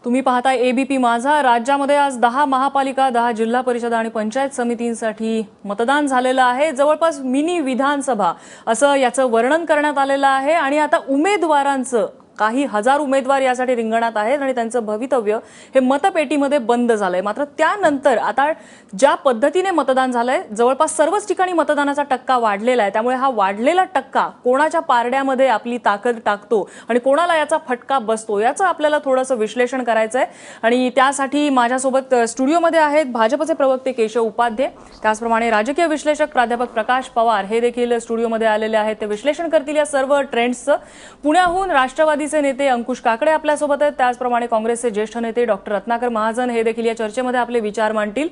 तुम्ही पाहताय एबीपी माझा। राज्यामध्ये आज 10 महापालिका, 10 जिल्हा परिषद आणि पंचायत समितींसाठी मतदान झालेलं आहे। जवळपास मिनी विधानसभा असं याचं वर्णन करण्यात आलेलं आहे आणि आता उमेदवारांचं काही हजार उमेदवार यासाठी रिंगणात आहेत आणि त्यांचं भवितव्य हे मतपेटीमध्ये बंद झालंय। मात्र त्यानंतर आता ज्या पद्धतीने मतदान झालंय जवळपास सर्वच ठिकाणी मतदानाचा टक्का वाढलेला आहे। त्यामुळे हा वाढलेला टक्का कोणाच्या पारड्यामध्ये आपली ताकद टाकतो आणि कोणाला याचा फटका बसतो याचं आपल्याला थोडंसं विश्लेषण करायचं आहे आणि त्यासाठी माझ्यासोबत स्टुडिओमध्ये आहेत भाजपचे प्रवक्ते केशव उपाध्ये, त्याचप्रमाणे राजकीय विश्लेषक प्राध्यापक प्रकाश पवार हे देखील स्टुडिओमध्ये आलेले आहेत। ते विश्लेषण करतील या सर्व ट्रेंड्सचं। पुण्याहून राष्ट्रवादीचे नेते अंकुश काकडे आपल्यासोबत आहेत, त्याचप्रमाणे काँग्रेसचे ज्येष्ठ नेते डॉक्टर रत्नाकर महाजन हे देखील या चर्चेमध्ये आपले विचार मांडतील।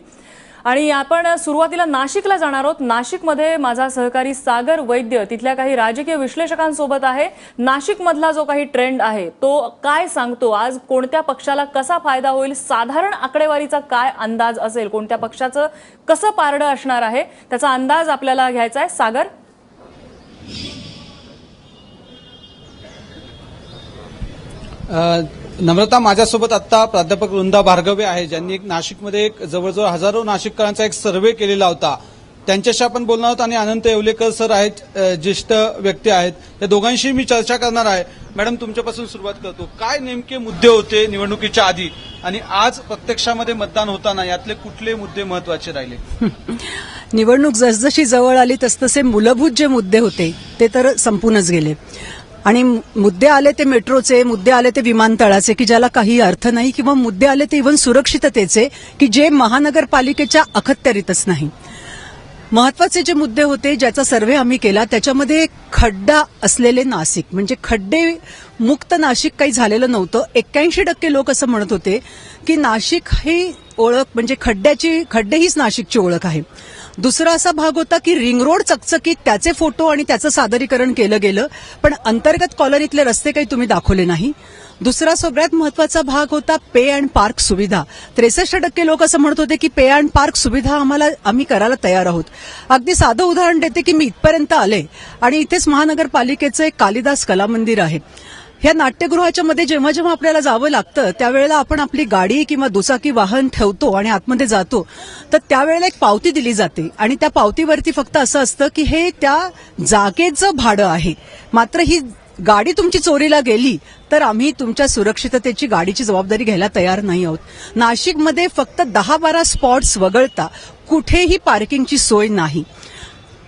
आणि आपण सुरुवातीला नाशिकला जाणार आहोत। नाशिकमध्ये माझा सहकारी सागर वैद्य तिथल्या काही राजकीय विश्लेषकांसोबत आहे। नाशिकमधला जो काही ट्रेंड आहे तो काय सांगतो, आज कोणत्या पक्षाला कसा फायदा होईल, साधारण आकडेवारीचा काय अंदाज असेल, कोणत्या पक्षाचं कसं पारडं असणार आहे त्याचा अंदाज आपल्याला घ्यायचा आहे। सागर, नम्रता, माझ्यासोबत आता प्राध्यापक वृंदा भार्गवे आहे, ज्यांनी नाशिकमध्ये जवळजवळ हजारो नाशिककरांचा एक सर्व्हे केलेला होता। त्यांच्याशी आपण बोलणार आहोत आणि अनंत येवलेकर सर आहेत, ज्येष्ठ व्यक्ती आहेत, या दोघांशी मी चर्चा करणार आहे। मॅडम, तुमच्यापासून सुरुवात करतो। काय नेमके मुद्दे होते निवडणुकीच्या आधी आणि आज प्रत्यक्षामध्ये मतदान होताना यातले कुठले मुद्दे महत्वाचे राहिले? निवडणूक जसजशी जवळ आली तसतसे मूलभूत जे मुद्दे होते ते तर संपूनच गेले आणि मुद्दे आले ते मेट्रोचे, मुद्दे आले ते विमानतळाचे की ज्याला काही अर्थ नाही, किंवा मुद्दे आले ते इव्हन सुरक्षिततेचे की जे महानगरपालिकेच्या अखत्यारीतच नाही। महत्वाचे जे मुद्दे होते ज्याचा सर्व्हे आम्ही केला त्याच्यामध्ये खड्डा असलेले नाशिक, म्हणजे खड्डे मुक्त नाशिक काही झालेलं नव्हतं। 81% लोक असं म्हणत होते की नाशिक ही ओळख म्हणजे खड्डे हीच नाशिकची ओळख आहे। दुसरा असा भाग होता की रिंग रोड चकचकीत, त्याचे फोटो आणि त्याचं सादरीकरण केलं गेलं, पण अंतर्गत कॉलनीतले रस्ते काही तुम्ही दाखवले नाही। दुसरा सगळ्यात महत्वाचा भाग होता पे अँड पार्क सुविधा। 63% लोक असं म्हणत होते की पे अँड पार्क सुविधा आम्ही करायला तयार आहोत। अगदी साधं उदाहरण देते की मी इथपर्यंत आले आणि इथेच महानगरपालिकेचं एक कालिदास कला मंदिर आहे। ह्या नाट्यगृहाच्या मध्ये जेव्हा जेव्हा आपल्याला जावं लागतं त्यावेळेला आपण आपली गाडी किंवा दुचाकी वाहन ठेवतो आणि आतमध्ये जातो, तर त्यावेळेला एक पावती दिली जाते आणि त्या पावतीवरती फक्त असं असतं की हे त्या जागेचं भाडं आहे, मात्र ही गाडी तुमची चोरीला गेली तर आम्ही तुमच्या सुरक्षिततेची गाडीची जबाबदारी घ्यायला तयार नाही आहोत। नाशिकमध्ये फक्त 10-12 स्पॉट्स वगळता कुठेही पार्किंगची सोय नाही।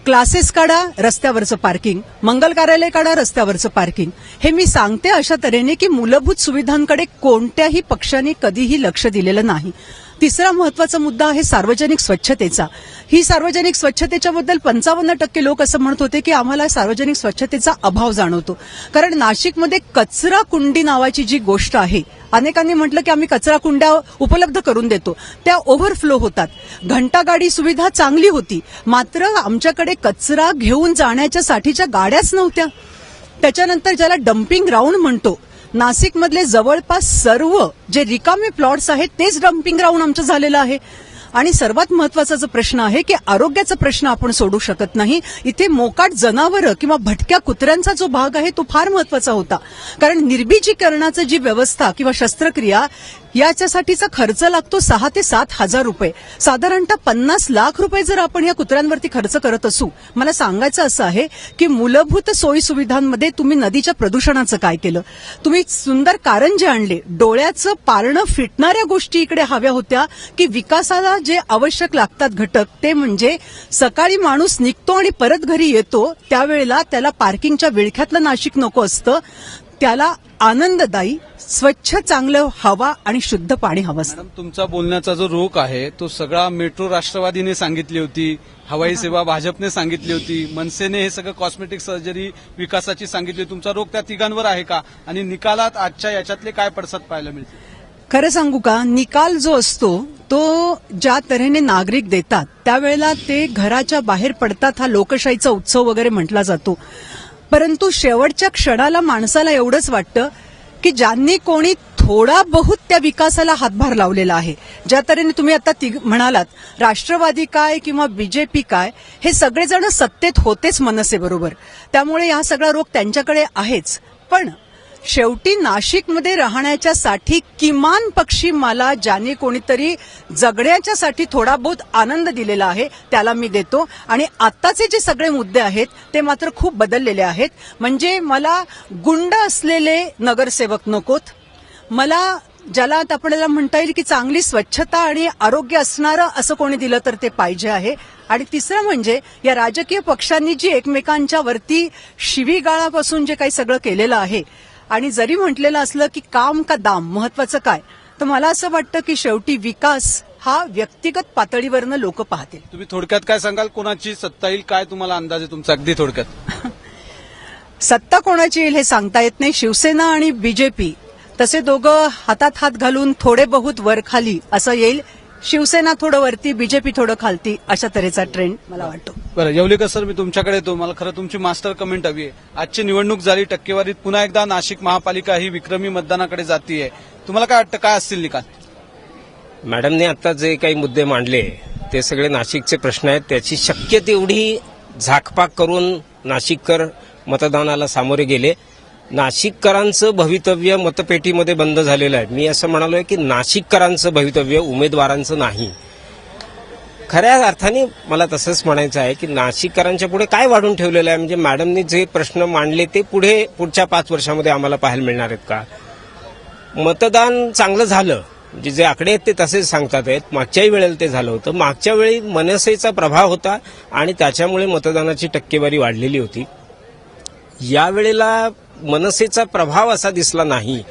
क्लासेस काढा, रस्त्यावरचं पार्किंग, मंगल कार्यालय काढा, रस्त्यावरचं पार्किंग। हे मी सांगते अशा तऱ्हेने की मूलभूत सुविधांकडे कोणत्याही पक्षाने कधीही लक्ष दिलेलं नाही। तिसरा महत्वाचा मुद्दा आहे सार्वजनिक स्वच्छतेचा। ही सार्वजनिक स्वच्छतेच्याबद्दल 55% लोक असं म्हणत होते की आम्हाला सार्वजनिक स्वच्छतेचा अभाव जाणवतो, कारण नाशिकमध्ये कचरा कुंडी नावाची जी गोष्ट आहे, अनेकांनी म्हटलं की आम्ही कचरा कुंड्या उपलब्ध करून देतो, त्या ओव्हरफ्लो होतात। घंटागाडी सुविधा चांगली होती, मात्र आमच्याकडे कचरा घेऊन जाण्याच्या साठीच्या गाड्याच नव्हत्या। त्याच्यानंतर ज्याला डम्पिंग ग्राउंड म्हणतो, नाशिकमधले जवळपास सर्व जे रिकामे प्लॉट्स आहेत तेच डम्पिंग ग्राउंड आमचं झालेलं आहे। आणि सर्वात महत्वाचा जो प्रश्न आहे की आरोग्याचा प्रश्न आपण सोडू शकत नाही। इथे मोकाट जनावरं किंवा भटक्या कुत्र्यांचा जो भाग आहे तो फार महत्वाचा होता, कारण निर्बीजीकरणाची जी व्यवस्था किंवा शस्त्रक्रिया याच्यासाठीचा खर्च लागतो 6 ते 7 हजार रुपये। साधारणतः 50 लाख रुपये जर आपण या कुत्र्यांवरती खर्च करत असू, मला सांगायचं असं आहे की मूलभूत सोयी सुविधांमध्ये तुम्ही नदीच्या प्रदूषणाचं काय केलं, तुम्ही सुंदर कारंजे आणले, डोळ्याचं पारणं फिटणाऱ्या गोष्टी इकडे हव्या होत्या की विकासाला जे आवश्यक लागतात घटक, ते म्हणजे सकाळी माणूस निघतो आणि परत घरी येतो त्यावेळेला त्याला पार्किंगच्या विळख्यातलं नाशिक नको असतं, त्याला आनंददायी स्वच्छ चांगलं हवा आणि शुद्ध पाणी हवं असतं। मॅडम, तुमचा बोलण्याचा जो रोख आहे तो सगळा मेट्रो राष्ट्रवादीने सांगितली होती, हवाई सेवा भाजपने सांगितली होती, मनसेने हे सगळं कॉस्मेटिक सर्जरी विकासाची सांगितली, तुमचा रोख त्या तिघांवर आहे का आणि निकालात आजच्या याच्यातले काय पडसाद पाहायला मिळते? खरं सांगू का, निकाल जो असतो तो ज्या तऱ्हेने नागरिक देतात त्यावेळेला ते घराच्या बाहेर पडतात, हा लोकशाहीचा उत्सव वगैरे म्हटला जातो, परंतु शेवटच्या क्षणाला माणसाला एवढंच वाटतं की ज्यांनी कोणी थोडा बहुत त्या विकासाला हातभार लावलेला आहे, ज्या तऱ्हेने तुम्ही आता म्हणालात राष्ट्रवादी काय किंवा बीजेपी काय, हे सगळेजण सत्तेत होतेच मनसेबरोबर, त्यामुळे हा सगळा रोग त्यांच्याकडे आहेच। पण शेवटी नाशिकमध्ये राहण्याच्यासाठी किमान पक्षी मला ज्याने कोणीतरी जगण्याच्यासाठी थोडा बहुत आनंद दिलेला आहे त्याला मी देतो. आणि आत्ताचे जे सगळे मुद्दे आहेत ते मात्र खूप बदललेले आहेत. म्हणजे मला गुंड असलेले नगरसेवक नकोत, मला ज्याला आता आपल्याला म्हणता येईल की चांगली स्वच्छता आणि आरोग्य असणारं असं कोणी दिलं तर ते पाहिजे आहे. आणि तिसरं म्हणजे या राजकीय पक्षांनी जी एकमेकांच्या वरती शिवीगाळापासून जे काही सगळं केलेलं आहे आणि जरी म्हटलेलं असलं की काम का दाम महत्वाचं काय, तर मला असं वाटतं की शेवटी विकास हा व्यक्तिगत पातळीवरनं लोक पाहतील. तुम्ही थोडक्यात काय सांगाल, कोणाची सत्ता येईल, काय तुम्हाला अंदाज आहे तुमचा अगदी थोडक्यात? सत्ता कोणाची येईल हे सांगता येत नाही. शिवसेना आणि बीजेपी तसे दोघं हातात हात घालून थोडे बहुत वर खाली असं येईल. शिवसेना थोडं वरती, बीजेपी थोडं खालती, अशा तऱ्हेचा ट्रेंड मला वाटतो. बरं, येवलेकर सर, मी तुमच्याकडे येतो. मला खरं तुमची मास्टर कमेंट हवी आहे. आजची निवडणूक झाली, टक्केवारीत पुन्हा एकदा नाशिक महापालिका ही विक्रमी मतदानाकडे जातीये. तुम्हाला काय वाटतं, काय असतील निकाल? मॅडमने आता जे काही मुद्दे मांडले ते सगळे नाशिकचे प्रश्न आहेत. त्याची शक्य तेवढी झाकपाक करून नाशिककर मतदानाला सामोरे गेले. नाशिककरांचं भवितव्य मतपेटीमध्ये बंद झालेलं आहे. मी असं म्हणालोय की नाशिककरांचं भवितव्य, उमेदवारांचं नाही. खऱ्या अर्थाने मला तसंच म्हणायचं आहे की नाशिककरांच्या पुढे काय वाढून ठेवलेलं आहे. म्हणजे मॅडमनी जे प्रश्न मांडले ते पुढच्या 5 वर्षामध्ये आम्हाला पाहायला मिळणार आहेत का? मतदान चांगलं झालं, म्हणजे जे आकडे आहेत ते तसेच सांगतात आहेत. मागच्याही वेळेला ते झालं होतं. मागच्या वेळी मनसेचा प्रभाव होता आणि त्याच्यामुळे मतदानाची टक्केवारी वाढलेली होती. यावेळेला मनसेचा प्रभाव असा दिसला नाही.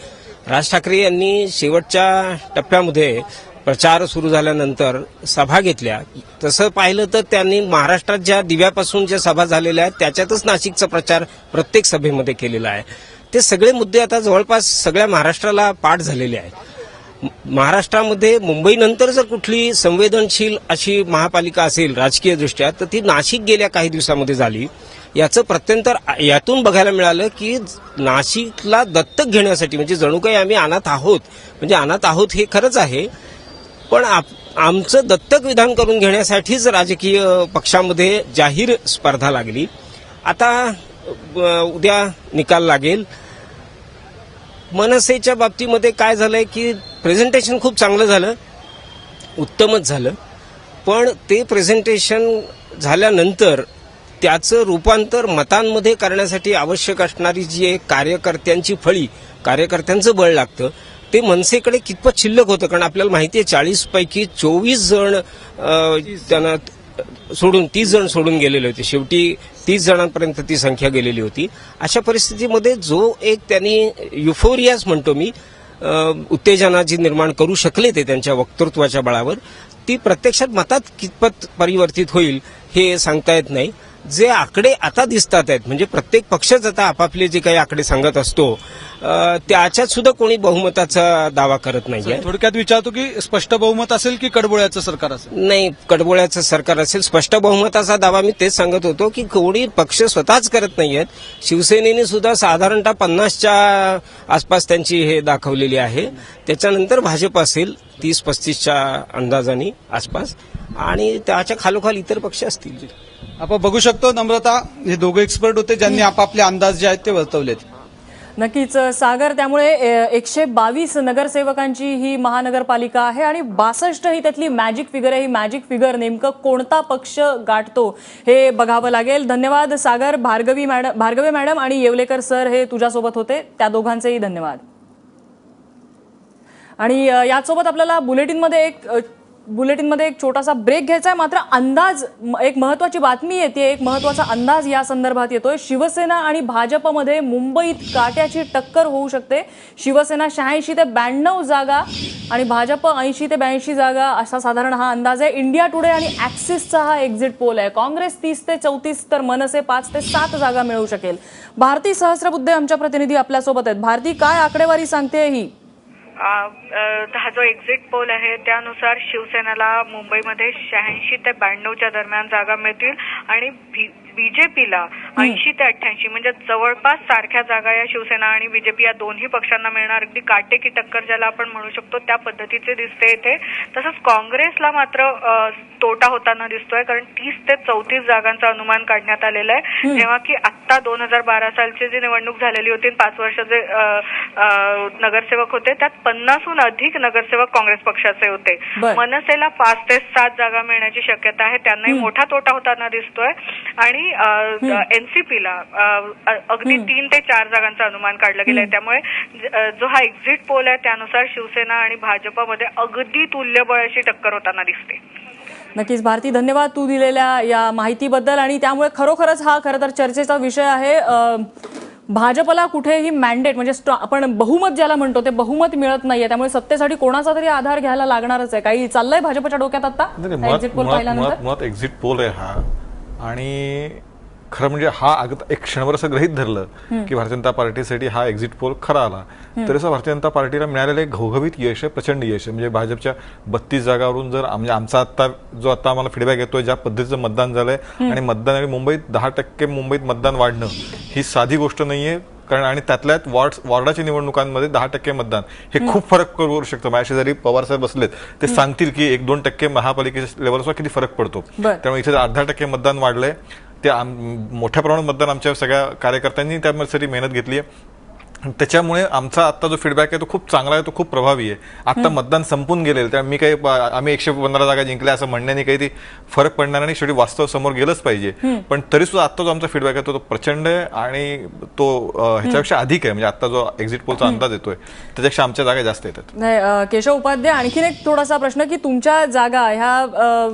राज ठाकरे यांनी शेवटच्या टप्प्यामध्ये प्रचार सुरू झाल्यानंतर सभा घेतल्या. तसं पाहिलं तर त्यांनी महाराष्ट्रात ज्या दिव्यापासून ज्या सभा झालेल्या आहेत त्याच्यातच नाशिकचा प्रचार प्रत्येक सभेमध्ये केलेला आहे. ते सगळे मुद्दे आता जवळपास सगळ्या महाराष्ट्राला पाठ झालेले आहेत. महाराष्ट्रामध्ये मुंबईनंतर जर कुठली संवेदनशील अशी महापालिका असेल राजकीय दृष्ट्या तर ती नाशिक गेल्या काही दिवसामध्ये झाली. याचं प्रत्यंतर यातून बघायला मिळालं की नाशिकला दत्तक घेण्यासाठी, म्हणजे जणू काही आम्ही अनाथ आहोत, म्हणजे अनाथ आहोत हे खरंच आहे, पण आमचं दत्तक विधान करून घेण्यासाठीच राजकीय पक्षामध्ये जाहीर स्पर्धा लागली. आता उद्या निकाल लागेल. मनसेच्या बाबतीमध्ये काय झालंय की प्रेझेंटेशन खूप चांगलं झालं, उत्तमच झालं, पण ते प्रेझेंटेशन झाल्यानंतर त्याचं रूपांतर मतांमध्ये करण्यासाठी आवश्यक असणारी जी एक कार्यकर्त्यांची फळी, कार्यकर्त्यांचं बळ लागतं, ते मनसेकडे कितपत शिल्लक होतं. कारण आपल्याला माहिती आहे 40 पैकी 24 जण त्यांना सोडून 30 जण सोडून गेलेले होते. शेवटी 30 जणांपर्यंत ती संख्या गेलेली होती. अशा परिस्थितीमध्ये जो एक त्यांनी युफोरियाच म्हणतो मी, उत्तेजना जी निर्माण करू शकले ते त्यांच्या वक्तृत्वाच्या बळावर, ती प्रत्यक्षात मतात कितपत परिवर्तित होईल हे सांगता येत नाही. जे आकडे आता दिसतात आहेत, म्हणजे प्रत्येक पक्षच आता आपापले जे काही आकडे सांगत असतो त्याच्यात सुद्धा कोणी बहुमताचा दावा करत नाहीये. थोडक्यात विचारतो की स्पष्ट बहुमत असेल की कडबोळ्याचं सरकार असेल? नाही, कडबोळ्याचं सरकार असेल. स्पष्ट बहुमताचा दावा मी तेच सांगत होतो की कोणी पक्ष स्वतःच करत नाहीयेत. शिवसेनेने सुद्धा साधारणतः 50च्या आसपास त्यांची हे दाखवलेली आहे. त्याच्यानंतर भाजप असेल 30-35च्या अंदाजाने आसपास, आणि त्याच्या खालोखाल इतर पक्ष असतील. आपण बघू शकतो नम्रता, हे दोघे एक्सपर्ट होते ज्यांनी आपापले अंदाज जे आहेत ते वर्तवलेत. नक्कीच सागर, त्यामुळे 122 नगरसेवकांची ही महानगरपालिका आहे आणि 62 ही त्यातली मॅजिक फिगर आहे. ही मॅजिक फिगर नेमकं कोणता पक्ष गाठतो हे बघावं लागेल. धन्यवाद सागर. भार्गवी मॅडम आणि येवलेकर सर हे तुझ्यासोबत होते, त्या दोघांचेही धन्यवाद. आणि यासोबत आपल्याला बुलेटिनमध्ये एक छोटासा ब्रेक घ्यायचा आहे. मात्र अंदाज, एक महत्वाची बातमी येते, एक महत्वाचा अंदाज या संदर्भात येतोय. शिवसेना आणि भाजपमध्ये मुंबईत काट्याची टक्कर होऊ शकते. शिवसेना 86 ते 92 जागा आणि भाजप 80 ते 82 जागा असा साधारण हा अंदाज आहे. इंडिया टुडे आणि ॲक्सिसचा हा एक्झिट पोल आहे. काँग्रेस 30 ते 34 तर मनसे 5 ते 7 जागा मिळवू शकेल. भारती सहस्रबुद्धे आमच्या प्रतिनिधी आपल्यासोबत आहेत. भारती, काय आकडेवारी सांगते ही? हा जो एक्झिट पोल आहे त्यानुसार शिवसेनेला मुंबईमध्ये 86 ते 92च्या दरम्यान जागा मिळतील आणि बीजेपीला 80 ते 88 म्हणजे जवळपास सारख्या जागा या शिवसेना आणि बीजेपी या दोन्ही पक्षांना मिळणार, अगदी काटेकी टक्कर ज्याला आपण म्हणू शकतो त्या पद्धतीचे दिसते इथे. तसंच काँग्रेसला मात्र तोटा होताना दिसतोय, कारण 30 ते 34 जागांचं अनुमान काढण्यात आलेलं आहे, जेव्हा की आता 2012 सालची जी निवडणूक झालेली होती, 5 वर्ष जे नगरसेवक होते त्यात 50हून अधिक नगरसेवक काँग्रेस पक्षाचे होते. मनसेला 5 ते 7 जागा मिळण्याची शक्यता आहे, त्यांनाही मोठा तोटा होताना दिसतोय. आणि एनसीपीला अगदी 3 ते 4 जागांचं अनुमान काढलं गेलंय. त्यामुळे जो हा एक्झिट पोल आहे त्यानुसार शिवसेना आणि भाजपमध्ये अगदी तुल्यबळ अशी टक्कर होताना दिसते. नक्कीच भारती, धन्यवाद तू दिलेल्या या माहितीबद्दल. आणि त्यामुळे खरोखरच हा खरं तर चर्चेचा विषय आहे. भाजपला कुठेही मॅन्डेट म्हणजे आपण बहुमत ज्याला म्हणतो ते बहुमत मिळत नाहीये, त्यामुळे सत्तेसाठी कोणाचा तरी आधार घ्यायला लागणारच आहे. काही चाललंय भाजपच्या डोक्यात आता एक्झिट पोल पाहिल्यानंतर? मुळात एक्झिट पोल आहे हा, आणि खरं म्हणजे हा एक क्षणभर असं गृहीत धरलं की भारतीय जनता पार्टीसाठी हा एक्झिट पोल खरा आला, तरी असं भारतीय जनता पार्टीला मिळालेलं एक घवघवीत यश आहे, प्रचंड यश आहे. म्हणजे भाजपच्या 32 जागावरून जर म्हणजे आमचा आता आम्हाला फीडबॅक येतोय ज्या पद्धतीचं मतदान झालंय, आणि मतदान आणि मुंबईत 10% मुंबईत मतदान वाढणं ही साधी गोष्ट नाहीये. कारण आणि त्यातल्यात वॉर्डाच्या निवडणुकांमध्ये 10% मतदान हे खूप फरक करू शकतं. माझ्या शेजारी पवार साहेब बसलेत, ते सांगतील की 1-2% महापालिकेच्या लेवलवर किती फरक पडतो. त्यामुळे इथे 10% मतदान वाढलंय. ते मोठ्या प्रमाणात मतदान आमच्या सगळ्या कार्यकर्त्यांनी त्यासाठी मेहनत घेतली आहे. त्याच्यामुळे आमचा आता जो फीडबॅक आहे तो खूप चांगला आहे, तो खूप प्रभावी आहे. आता मतदान संपून गेलेलं, त्यामुळे आम्ही 115 जागा जिंकल्या असं म्हणण्याने काही फरक पडणार नाही. शेवटी वास्तव समोर गेलंच पाहिजे. पण तरी सुद्धा आता जो आमचा फीडबॅक आहे तो प्रचंड आहे, आणि तो ह्याच्यापेक्षा अधिक आहे. म्हणजे आता जो एक्झिट पोलचा अंदाज येतोय त्याच्यापेक्षा आमच्या जागा जास्त येतात. केशव उपाध्याय, आणखीन एक थोडासा प्रश्न की तुमच्या जागा ह्या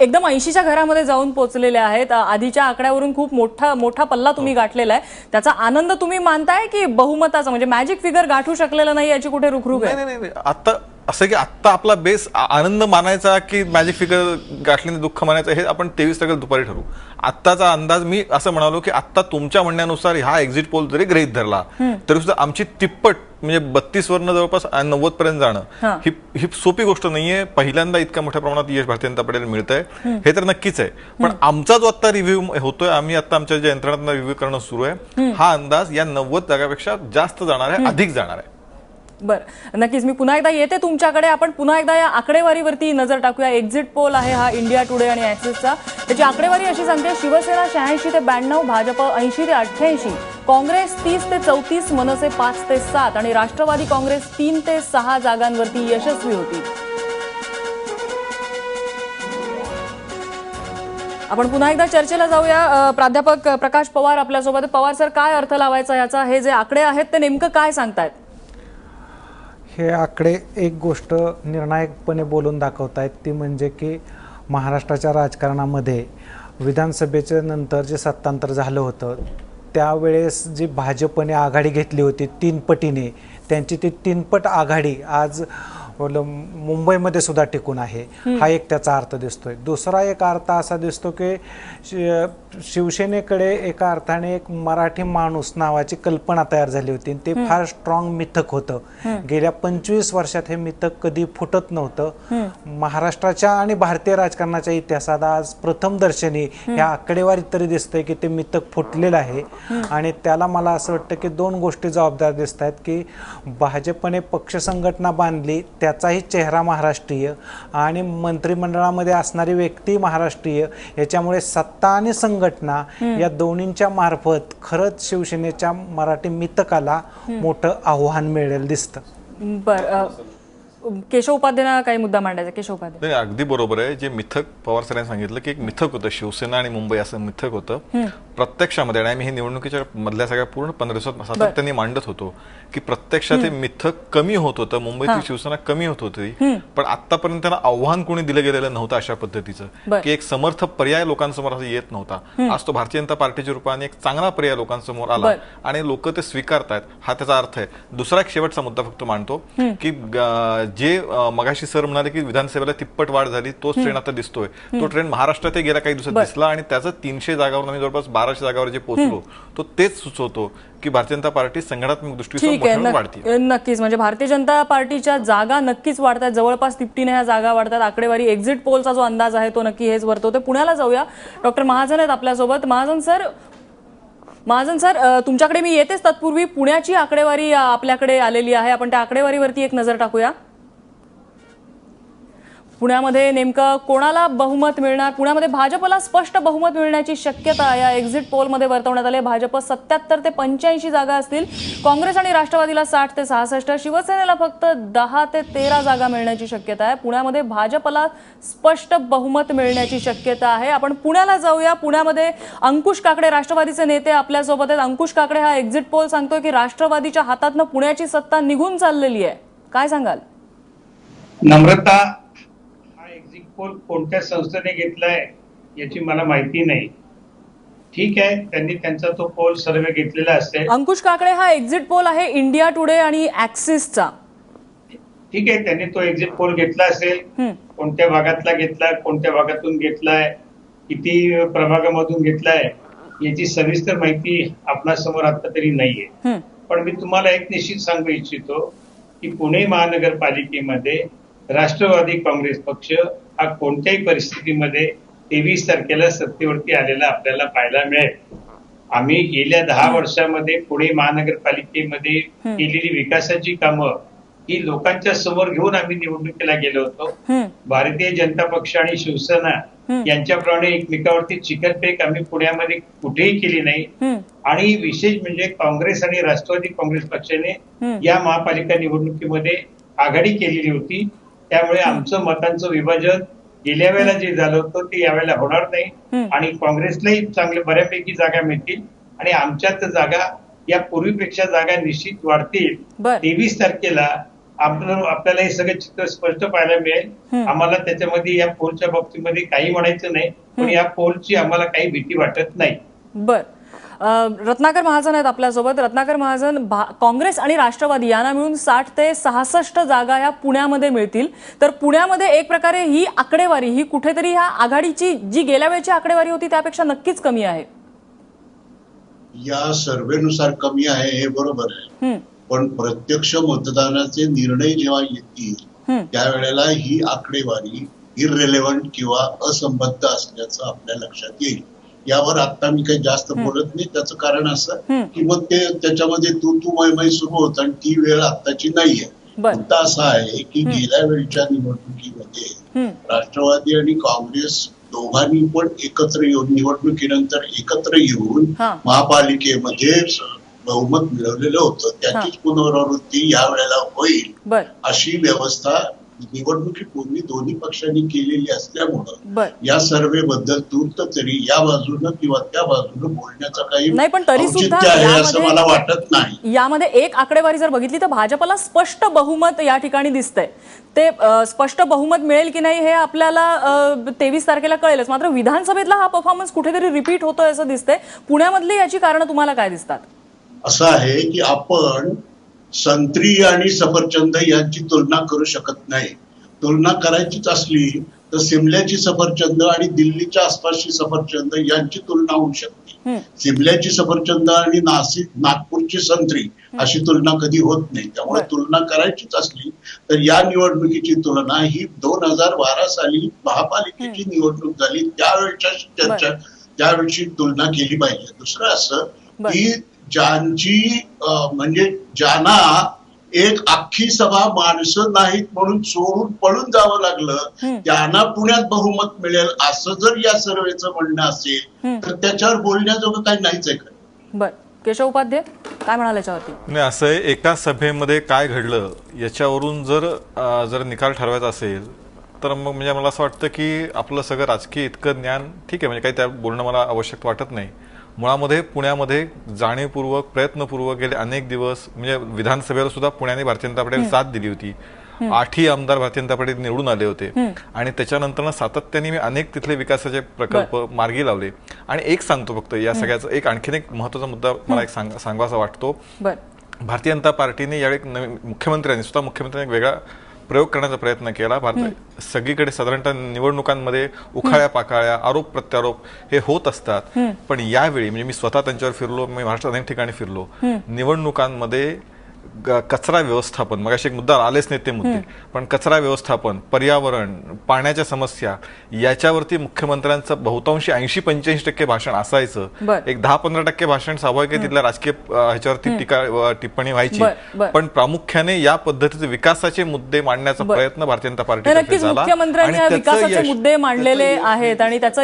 एकदम 80च्या घरामध्ये जाऊन पोहोचलेल्या आहेत. आधीच्या आकड्यावरून खूप मोठा पल्ला तुम्ही गाठलेला आहे. त्याचा आनंद तुम्ही मानताय की बहुमताचा म्हणजे मॅजिक फिगर गाठू शकलेलं नाही याची कुठे रुखरुख आहे? नाही, आता असं की आत्ता आपला बेस आनंद मानायचा की मॅजिक फिगर गाठल्याने दुःख मानायचं हे आपण 23 तारखेला दुपारी ठरवू. आत्ताचा अंदाज मी असं म्हणालो की आत्ता तुमच्या म्हणण्यानुसार हा एक्झिट पोल जरी गृहीत धरला तरी सुद्धा आमची तिप्पट म्हणजे 32 वरनं जवळपास 90 पर्यंत जाणं ही सोपी गोष्ट नाहीये. पहिल्यांदा इतक्या मोठ्या प्रमाणात यश भारतीय जनता पार्टीला मिळतंय हे तर नक्कीच आहे. पण आमचा जो आता रिव्ह्यू होतोय, आम्ही आता आमच्या ज्या यंत्रणांना रिव्ह्यू करणं सुरू आहे, हा अंदाज या 90 जागापेक्षा जास्त जाणार आहे, अधिक जाणार आहे. बरं, नक्कीच मी पुन्हा एकदा येते तुमच्याकडे. आपण पुन्हा एकदा या आकडेवारीवरती नजर टाकूया. एक्झिट पोल आहे हा इंडिया टुडे आणि ॲक्सिसचा. त्याची आकडेवारी अशी सांगते, शिवसेना 86 ते 92, भाजप 80 ते 88, काँग्रेस 30 ते 34, मनसे 5 ते 7 आणि राष्ट्रवादी काँग्रेस 3 ते 6 जागांवरती यशस्वी होती. आपण पुन्हा एकदा चर्चेला जाऊया. प्राध्यापक प्रकाश पवार आपल्यासोबत. पवार सर, काय अर्थ लावायचा याचा? हे जे आकडे आहेत ते नेमकं काय सांगतायत? हे आकडे एक गोष्ट निर्णायकपणे बोलून दाखवत आहेत, ती म्हणजे की महाराष्ट्राच्या राजकारणामध्ये विधानसभेच्या नंतर जे सत्तांतर झालं होतं त्यावेळेस जी भाजपने आघाडी घेतली होती 3 पटीने, त्यांची ती 3 पट आघाडी आज मुंबईमध्ये सुद्धा टिकून आहे. हा एक त्याचा अर्थ दिसतोय. दुसरा एक अर्थ असा दिसतो की शिवसेनेकडे एका अर्थाने एक मराठी माणूस नावाची कल्पना तयार झाली होती. ते फार स्ट्रॉंग मिथक होतं. गेल्या 25 वर्षात हे मिथक कधी फुटत नव्हतं. महाराष्ट्राच्या आणि भारतीय राजकारणाच्या इतिहासात आज प्रथम दर्शनी या आकडेवारीत तरी दिसतंय की ते मिथक फुटलेलं आहे. आणि त्याला मला असं वाटतं की 2 गोष्टी जबाबदार दिसत आहेत की भाजपने पक्ष संघटना बांधली, त्याचाही चेहरा महाराष्ट्रीय, आणि मंत्रिमंडळामध्ये असणारी व्यक्ती महाराष्ट्रीय, याच्यामुळे सत्ता आणि संघटना या दोन्हींच्या मार्फत खरंच शिवसेनेच्या मराठी मिथकाला मोठं आव्हान मिळेल दिसतं. बरं, केशव उपाध्यायांना काही मुद्दा मांडायचा? केशव उपाध्याय. नाही, अगदी बरोबर आहे. जे मिथक पवार सरांनी सांगितलं की एक मिथक होतं शिवसेना आणि मुंबई असं मिथक होतं. प्रत्यक्षामध्ये, आणि आम्ही हे निवडणुकीच्या मधल्या सगळ्या पूर्ण 15 दिवसात सातत्याने मांडत होतो की प्रत्यक्षात हे मिथक कमी होत होतं, मुंबईतील शिवसेना कमी होत होती. पण आतापर्यंत त्यांना आव्हान कोणी दिलं गेलेलं नव्हतं अशा पद्धतीचं की एक समर्थ पर्याय लोकांसमोर येत नव्हता. आज तो भारतीय जनता पार्टीच्या रूपाने एक चांगला पर्याय लोकांसमोर आला आणि लोक ते स्वीकारतायत, हा त्याचा अर्थ आहे. दुसरा एक शेवटचा मुद्दा फक्त मांडतो की जे मगाशी सर म्हणाले की विधानसभेला तिप्पट वाढ झाली, तोच ट्रेंड आता दिसतोय. तो ट्रेंड महाराष्ट्रातही गेल्या काही दिवसात दिसला आणि त्याचं 300 जागावर आणि जवळपास 1200 जागावर जे पोहोचलो तो तेच सुचवतो की भारतीय जनता पार्टी संघटनात्मक दृष्टीने ठीक आहे, मोठ्याने वाढते. नक्कीच. म्हणजे भारतीय जनता पार्टीच्या जागा नक्कीच वाढतात, जवळपास तिपटीने ह्या जागा वाढतात. आकडेवारी एक्झिट पोलचा जो अंदाज आहे तो नक्की हेच वर्तवतो. पुण्याला जाऊया. डॉक्टर महाजन आहेत आपल्यासोबत. महाजन सर, तुमच्याकडे मी येतेच. तत्पूर्वी पुण्याची आकडेवारी आपल्याकडे आलेली आहे. आपण त्या आकडेवारीवरती एक नजर टाकूया. पुण्यामध्ये नेमकं कोणाला बहुमत मिळणार? पुण्यामध्ये भाजपला स्पष्ट बहुमत मिळण्याची शक्यता या एक्झिट पोलमध्ये वर्तवण्यात आली. भाजप 77 ते 85 जागा असतील, काँग्रेस आणि राष्ट्रवादीला 60 ते 66, शिवसेनेला फक्त 10 ते 13 जागा मिळण्याची शक्यता आहे. पुण्यामध्ये भाजपला स्पष्ट बहुमत मिळण्याची शक्यता आहे. आपण पुण्याला जाऊया. पुण्यामध्ये अंकुश काकडे, राष्ट्रवादीचे नेते आपल्यासोबत आहेत. अंकुश काकडे, हा एक्झिट पोल सांगतोय की राष्ट्रवादीच्या हातातनं पुण्याची सत्ता निघून चाललेली आहे. काय सांगाल? नम्रता, एक्झिट पोल कोणत्या संस्थेने घेतलाय याची मला माहिती नाही. ठीक आहे, त्यांनी त्यांचा तो पोल सर्वे घेतलेला असेल. अंकुश काकडे, हा एक्झिट पोल आहे इंडिया टुडे आणि ऍक्सिसचा. ठीक आहे, त्यांनी तो एक्झिट पोल घेतला असेल. कोणत्या भागातला घेतलाय, कोणत्या भागातून घेतलाय, किती प्रभागामधून घेतलाय याची सविस्तर माहिती आपणासमोर आता तरी नाहीये. पण मी तुम्हाला एक निश्चित सांगू इच्छितो की पुणे महानगरपालिकेमध्ये राष्ट्रवादी काँग्रेस पक्ष हा कोणत्याही परिस्थितीमध्ये 23 तारखेला सत्तेवरती आलेला आपल्याला पाहायला मिळेल. आम्ही गेल्या 10 वर्षामध्ये पुणे महानगरपालिकेमध्ये केलेली विकासाची कामं ही लोकांच्या समोर घेऊन आम्ही निवडणुकीला गेलो होतो. भारतीय जनता पक्ष आणि शिवसेना यांच्याप्रमाणे एकमेकावरती चिकनपेक आम्ही पुण्यामध्ये कुठेही केली नाही. आणि विशेष म्हणजे काँग्रेस आणि राष्ट्रवादी काँग्रेस पक्षाने या महापालिका निवडणुकीमध्ये आघाडी केलेली होती. त्यामुळे आमचं मतांचं विभाजन गेल्या वेळेला जे झालं होतं ते यावेळेला होणार नाही आणि काँग्रेसलाही चांगले बऱ्यापैकी जागा मिळतील आणि आमच्यात जागा या पूर्वीपेक्षा जागा निश्चित वाढतील. 23 तारखेला आपल्याला हे सगळं चित्र स्पष्ट पाहायला मिळेल. आम्हाला त्याच्यामध्ये या पोलच्या बाबतीमध्ये काही म्हणायचं नाही, पण या पोलची आम्हाला काही भीती वाटत नाही. बर, रत्नाकर महाजन आहेत आपल्यासोबत. रत्नाकर महाजन, काँग्रेस आणि राष्ट्रवादी यांना मिळून 60 ते 66 जागा ह्या पुण्यामध्ये मिळतील. तर पुण्यामध्ये एक प्रकारे ही आकडेवारी ही कुठेतरी ह्या आघाडीची जी गेल्या वेळची आकडेवारी होती त्यापेक्षा नक्कीच कमी आहे. या सर्वेनुसार कमी आहे हे बरोबर आहे, पण प्रत्यक्ष मतदानाचे निर्णय जेव्हा येतील त्यावेळेला ही आकडेवारी इररिलेव्हंट किंवा असंबद्ध असल्याचं आपल्या लक्षात येईल. यावर आता मी काही जास्त बोलत नाही. त्याचं कारण असं की मग ते त्याच्यामध्ये तू मै सुरू होत आणि ती वेळ आत्ताची नाहीये. मुद्दा असा आहे की गेल्या वेळच्या निवडणुकीमध्ये राष्ट्रवादी आणि काँग्रेस दोघांनी पण एकत्र येऊन निवडणुकीनंतर एकत्र येऊन महापालिकेमध्ये बहुमत मिळवलेलं होतं. त्याचीच पुनरावृत्ती या वेळेला होईल अशी व्यवस्था निवडणुकीपूर्वी दोन्ही पक्षांनी केलेली असल्यामुळं या सर्वे बद्दल तूर्त तरी या बाजूनं किंवा त्या बाजूनं बोलण्याचा काही नाही, पण तरी सुद्धा आहे असं मला वाटत नाही. यामध्ये एक आकडेवारी जर बघितली तर भाजपला स्पष्ट बहुमत या ठिकाणी दिसतंय. ते स्पष्ट बहुमत मिळेल की नाही हे आपल्याला 23 तारखेला कळेलच. मात्र विधानसभेतला हा परफॉर्मन्स कुठेतरी रिपीट होतोय असं दिसतंय. पुण्यामधली याची कारणं तुम्हाला काय दिसतात? असं आहे की आपण संत्री आणि सफरचंद यांची तुलना करू शकत नाही. तुलना करायचीच असली तर सिमल्याची सफरचंद आणि दिल्लीच्या आसपासची सफरचंद यांची तुलना होऊ शकते. सिमल्याची सफरचंद आणि नागपूरची संत्री अशी तुलना कधी होत नाही. त्यामुळे तुलना करायचीच असली तर या निवडणुकीची तुलना ही 2012 साली महापालिकेची निवडणूक झाली त्यावेळची तुलना केली पाहिजे. दुसरं असं की ज्यांना एक अख्खी सभा माणसं नाहीत म्हणून सोडून पळून जावं लागलं त्यांना पुण्यात बहुमत मिळेल असं जर या सर्वेचं म्हणणं असेल तर त्याच्यावर बोलण्याजोगं काही नाहीच आहे. बर, केशव उपाध्याय काय म्हणाल याच्यावरती? नाही, असं आहे, एका सभेमध्ये काय घडलं याच्यावरून जर निकाल ठरवायचा असेल तर मग म्हणजे मला असं वाटतं की आपलं सगळं राजकीय इतकं ज्ञान ठीक आहे, म्हणजे काही त्या बोलणं मला आवश्यक वाटत नाही. मुळामध्ये पुण्यामध्ये जाणीवपूर्वक प्रयत्नपूर्वक गेले अनेक दिवस म्हणजे विधानसभेला सुद्धा पुण्याने भारतीय जनता पार्टीला साथ दिली होती. 8ही आमदार भारतीय जनता पार्टीत निवडून आले होते आणि त्याच्यानंतर सातत्याने मी अनेक तिथले विकासाचे प्रकल्प मार्गी लावले. आणि एक सांगतो फक्त या सगळ्याचा एक आणखीन एक महत्वाचा मुद्दा मला एक सांगावासा वाटतो. भारतीय जनता पार्टीने यावेळी मुख्यमंत्र्यांनी एक वेगळा प्रयोग करण्याचा प्रयत्न केला. भारत सगळीकडे साधारणतः निवडणुकांमध्ये उखाळ्या पाखाळ्या, आरोप प्रत्यारोप हे होत असतात. पण यावेळी म्हणजे मी स्वतः त्यांच्यावर फिरलो, मी महाराष्ट्रात अनेक ठिकाणी फिरलो. निवडणुकांमध्ये कचरा व्यवस्थापन, मग असे एक मुद्दा आलेच नाही ते मुद्दे, पण कचरा व्यवस्थापन, पर्यावरण, पाण्याच्या समस्या याच्यावरती मुख्यमंत्र्यांचं बहुतांशी 80-85% भाषण असायचं. एक 10-15% भाषण स्वाभाविक आहे, तिथल्या राजकीय ह्याच्यावरती टिप्पणी व्हायची. पण प्रामुख्याने या पद्धतीचे विकासाचे मुद्दे मांडण्याचा प्रयत्न भारतीय जनता पार्टी नक्कीच मुख्यमंत्र्यांनी या विकासाचे मुद्दे मांडलेले आहेत आणि त्याचं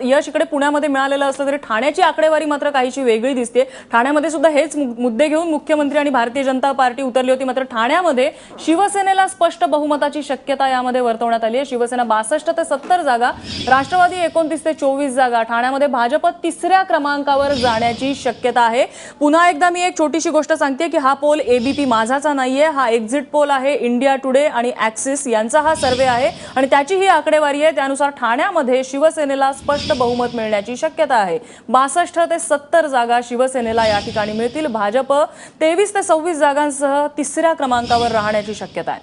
यश इकडे पुण्यामध्ये मिळालेलं असलं तरी ठाण्याची आकडेवारी मात्र काहीशी वेगळी दिसते. ठाण्यामध्ये सुद्धा हेच मुद्दे घेऊन मुख्यमंत्री आणि भारतीय जनता पार्टी उतरली होती. मात्र ठाण्यामध्ये शिवसेनेला स्पष्ट बहुमताची शक्यता यामध्ये वर्तवण्यात आली आहे. शिवसेना 62 ते 70 जागा, राष्ट्रवादी 29 ते 24 जागा. ठाण्यामध्ये भाजप 3ऱ्या क्रमांकावर जाण्याची शक्यता आहे. पुन्हा एकदा मी एक छोटीशी गोष्ट सांगते की हा पोल एबीपी माझाचा नाहीये, हा एक्झिट पोल आहे. इंडिया टुडे आणि ऍक्सिस यांचा हा सर्व्हे आहे आणि त्याची ही आकडेवारी आहे. त्यानुसार ठाण्यामध्ये शिवसेनेला स्पष्ट बहुमत मिळण्याची शक्यता आहे. 62 ते 70 जागा शिवसेनेला या ठिकाणी मिळतील. भाजप 23 ते 26 जागांसह 3ऱ्या क्रमांकावर राहण्याची शक्यता आहे.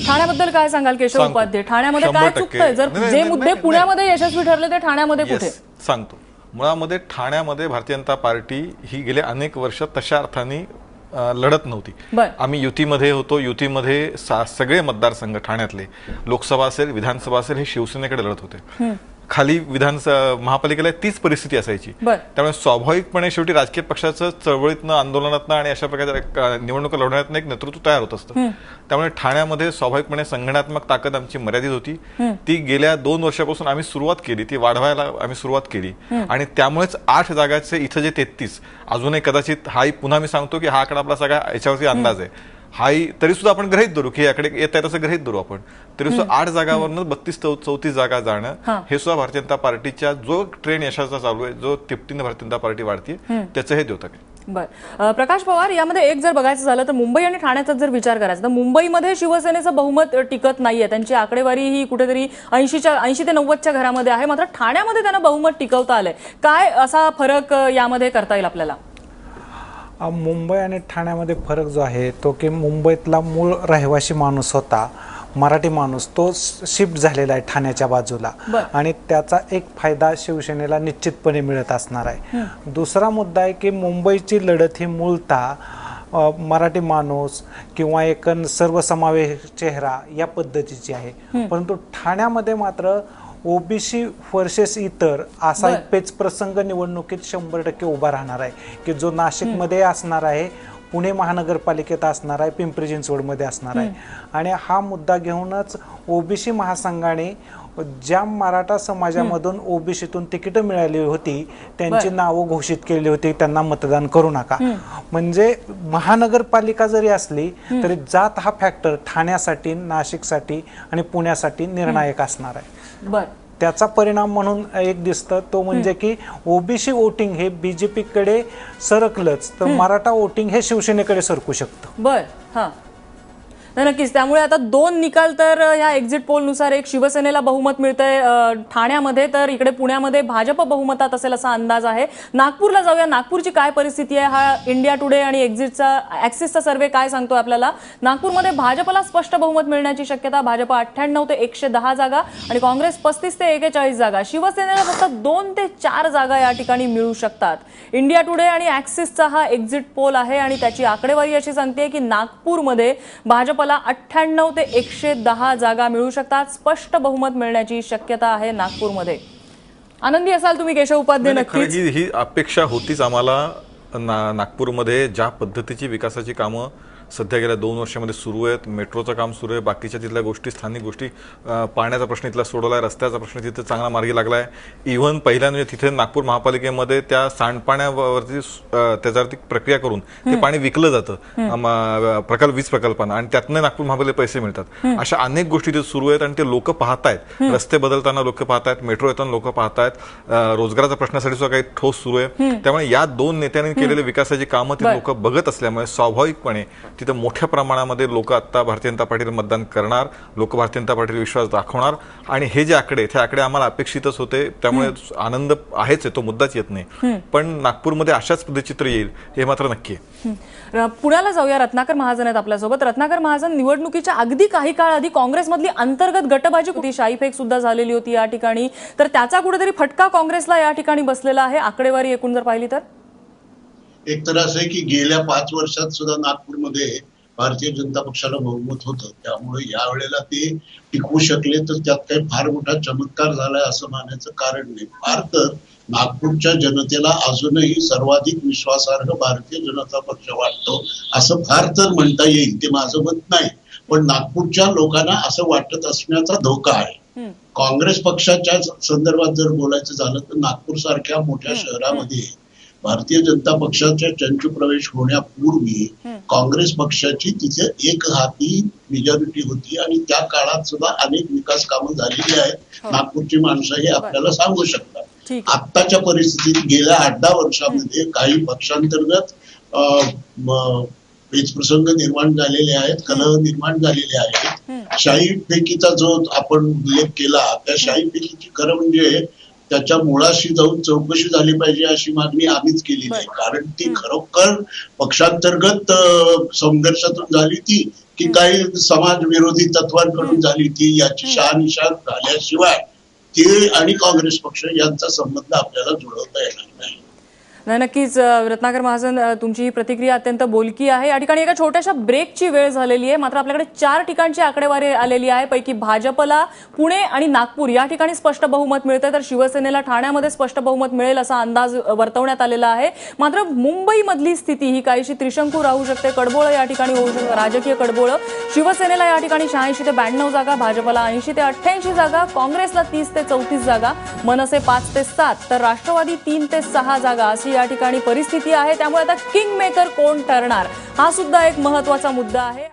ठाण्याबद्दल काय सांगाल केशव उपाध्ये? ठाण्यामध्ये काय चुकतंय? जर जे मुद्दे पुण्यामध्ये यशस्वी ठरले ते ठाण्यामध्ये कुठे? सांगतो. मुळामध्ये ठाण्यामध्ये भारतीय जनता पार्टी ही गेल्या अनेक वर्ष तशा अर्थाने लढत नव्हती. आम्ही युतीमध्ये होतो. युतीमध्ये सगळे मतदारसंघ ठाण्यातले लोकसभा असेल, विधानसभा असेल, हे शिवसेनेकडे लढत होते. खाली महापालिकेला तीच परिस्थिती असायची. त्यामुळे स्वाभाविकपणे शेवटी राजकीय पक्षाचं चळवळीतनं, आंदोलनातनं आणि अशा प्रकारच्या निवडणुका लढवण्यातनं एक नेतृत्व तयार होत असतं. त्यामुळे ठाण्यामध्ये स्वाभाविकपणे संघटनात्मक ताकद आमची मर्यादित होती. ती गेल्या 2 वर्षापासून आम्ही सुरुवात केली, ती वाढवायला आम्ही सुरुवात केली आणि त्यामुळेच 8 जागाचे इथं जे 33 अजूनही कदाचित हाही पुन्हा मी सांगतो की हा आकडा आपला सगळा याच्यावरती अंदाज आहे. हाही तरी सुद्धा आपण गृहीत धरू की याकडे येत आहे तसं गृहीत धरू आपण. तरी सुद्धा 8 जागावरनं 32-34 जागा जाणं हे सुद्धा भारतीय जनता पार्टीच्या जो ट्रेंड यशाचा चालू आहे, जो तिपटीने भारतीय जनता पार्टी वाढते, त्याचं हे द्योतक आहे. बरं, प्रकाश पवार, यामध्ये एक जर बघायचं झालं तर मुंबई आणि ठाण्याचा जर विचार करायचा तर मुंबईमध्ये शिवसेनेचं बहुमत टिकत नाहीये. त्यांची आकडेवारी ही कुठेतरी 80 ते 90च्या घरामध्ये आहे. मात्र ठाण्यामध्ये त्यांना बहुमत टिकवता आलंय. काय असा फरक यामध्ये करता येईल आपल्याला? मुंबई आणि ठाण्यामध्ये फरक जो आहे तो की मुंबईतला मूळ रहिवासी माणूस होता, मराठी माणूस, तो शिफ्ट झालेला आहे ठाण्याच्या बाजूला आणि त्याचा एक फायदा शिवसेनेला निश्चितपणे मिळत असणार आहे. दुसरा मुद्दा आहे की मुंबईची लढत ही मूळतः मराठी माणूस किंवा एक सर्वसमावेश चेहरा या पद्धतीची आहे. परंतु ठाण्यामध्ये मात्र ओबीसी वर्सेस इतर असा एक पेच प्रसंग निवडणुकीत 100% उभा राहणार आहे की जो नाशिकमध्ये असणार आहे, पुणे महानगरपालिकेत असणार आहे, पिंपरी चिंचवडमध्ये असणार आहे. आणि हा मुद्दा घेऊनच ओबीसी महासंघाने ज्या मराठा समाजामधून ओबीसीतून तिकीट मिळाली होती त्यांची नावं घोषित केली होती, त्यांना मतदान करू नका. म्हणजे महानगरपालिका जरी असली तरी जात हा फॅक्टर ठाण्यासाठी, नाशिकसाठी आणि पुण्यासाठी निर्णायक असणार आहे. त्याचा परिणाम म्हणून एक दिसतं तो म्हणजे की ओबीसी वोटिंग हे बीजेपीकडे सरकलंच तर मराठा वोटिंग हे शिवसेनेकडे सरकू शकतं. नक्कीच. त्यामुळे आता 2 निकाल तर ह्या एक्झिट पोलनुसार, एक शिवसेनेला बहुमत मिळतंय ठाण्यामध्ये, तर इकडे पुण्यामध्ये भाजप बहुमतात असेल असा अंदाज आहे. नागपूरला जाऊया. नागपूरची काय परिस्थिती आहे? हा इंडिया टुडे आणि ऍक्सिसचा सर्व्हे काय सांगतो आपल्याला? नागपूरमध्ये भाजपला स्पष्ट बहुमत मिळण्याची शक्यता. भाजप 98 ते 110 जागा आणि काँग्रेस 35 ते 41 जागा. शिवसेनेला फक्त 2 ते 4 जागा या ठिकाणी मिळू शकतात. इंडिया टुडे आणि ऍक्सिसचा हा एक्झिट पोल आहे आणि त्याची आकडेवारी अशी सांगते की नागपूरमध्ये भाजप 98 ते 110 जागा मिळू शकतात. स्पष्ट बहुमत मिळण्याची शक्यता आहे नागपूरमध्ये. आनंदी असाल तुम्ही केशव उपाध्ये? नक्कीच ही अपेक्षा होतीच आम्हाला. नागपूरमध्ये ज्या पद्धतीची विकासाची कामं सध्या गेल्या 2 वर्षामध्ये सुरू आहेत, मेट्रोचं काम सुरू आहे, बाकीच्या तिथल्या गोष्टी, स्थानिक गोष्टी, पाण्याचा प्रश्न इथला सोडवला आहे, रस्त्याचा प्रश्न तिथे चांगला मार्गी लागला आहे. इव्हन पहिल्यांदा तिथे नागपूर महापालिकेमध्ये त्या सांडपाण्यावरती त्याच्यावरती प्रक्रिया करून ते पाणी विकलं जातं वीज प्रकल्पांना आणि त्यातनं नागपूर महापालिकेला पैसे मिळतात. अशा अनेक गोष्टी तिथे सुरू आहेत आणि ते लोक पाहतायत. रस्ते बदलताना लोक पाहतायत, मेट्रो येताना लोक पाहतायत, रोजगाराच्या प्रश्नासाठी सुद्धा काही ठोस सुरू आहे. त्यामुळे या 2 नेत्यांनी केलेले विकासाची कामं ते लोक बघत असल्यामुळे स्वाभाविकपणे तिथं मोठ्या प्रमाणामध्ये लोक आता भारतीय जनता पार्टीला मतदान करणार, लोक भारतीय जनता पार्टीला विश्वास दाखवणार आणि हे जे आकडे ते आकडे आम्हाला अपेक्षितच होते, त्यामुळे आनंद आहेच आहे, तो मुद्दाच येत नाही. पण नागपूरमध्ये अशाच पद्धतचित्र येईल हे मात्र नक्की आहे. पुण्याला जाऊया. रत्नाकर महाजन आहेत आपल्यासोबत. रत्नाकर महाजन, निवडणुकीच्या अगदी काही काळ आधी काँग्रेसमधली अंतर्गत गटबाजी होती, शाईफेक सुद्धा झालेली होती या ठिकाणी, तर त्याचा कुठेतरी फटका काँग्रेसला या ठिकाणी बसलेला आहे आकडेवारी एकूण जर पाहिली तर? एक तर असं आहे की गेल्या 5 वर्षात सुद्धा नागपूरमध्ये भारतीय जनता पक्षाला बहुमत होतं, त्यामुळे या वेळेला ते टिकवू शकले, तर त्यात काही फार मोठा चमत्कार झालाय असं मानायचं कारण नाही. फार तर नागपूरच्या जनतेला अजूनही सर्वाधिक विश्वासार्ह भारतीय जनता पक्ष वाटतो असं फार तर म्हणता येईल, ते माझं मत नाही. पण नागपूरच्या लोकांना असं वाटत असण्याचा धोका आहे. काँग्रेस पक्षाच्या संदर्भात जर बोलायचं झालं तर नागपूर सारख्या मोठ्या शहरामध्ये भारतीय जनता पक्षाच्या चंचू प्रवेश होण्यापूर्वी काँग्रेस पक्षाची तिथे एक हाती मेजॉरिटी होती आणि त्या काळात सुद्धा अनेक विकास कामं झालेली आहेत. नागपूरची माणसं हे आपल्याला सांगू शकतात. आत्ताच्या परिस्थितीत गेल्या 8-10 वर्षामध्ये काही पक्षांतर्गत पेचप्रसंग निर्माण झालेले आहेत, कलह निर्माण झालेले आहेत. शाहीफेकीचा जो आपण उल्लेख केला, त्या शाहीफेकीची खरं म्हणजे त्याच्या मुळाशी जाऊन चौकशी झाली पाहिजे अशी मागणी आम्हीच केलेली आहे. कारण ती खरोखर पक्षांतर्गत संघर्षातून झाली ती की काही समाज विरोधी तत्वांकडून झाली ती याची शहानिशा झाल्याशिवाय ते आणि काँग्रेस पक्ष यांचा संबंध आपल्याला जुळवता येणार नाही. नक्कीच रत्नाकर महाजन, तुमची ही प्रतिक्रिया अत्यंत बोलकी आहे. या ठिकाणी एका छोट्याशा ब्रेकची वेळ झालेली आहे, मात्र आपल्याकडे 4 ठिकाणची आकडेवारी आलेली आहे. पैकी भाजपला पुणे आणि नागपूर या ठिकाणी स्पष्ट बहुमत मिळतंय, तर शिवसेनेला ठाण्यामध्ये स्पष्ट बहुमत मिळेल असा अंदाज वर्तवण्यात आलेला आहे. मात्र मुंबईमधली स्थिती ही काहीशी त्रिशंकू राहू शकते. कडबोळं या ठिकाणी होऊ शकतं, राजकीय कडबोळं. शिवसेनेला या ठिकाणी 86 ते 92 जागा, भाजपला 80 ते 88 जागा, काँग्रेसला 30 ते 34 जागा, मनसे 5 ते 7, तर राष्ट्रवादी 3 ते 6 जागा अशी या ठिकाणी परिस्थिती आहे. त्यामुळे आता किंग मेकर कोण ठरणार हा सुद्धा एक महत्त्वाचा मुद्दा आहे.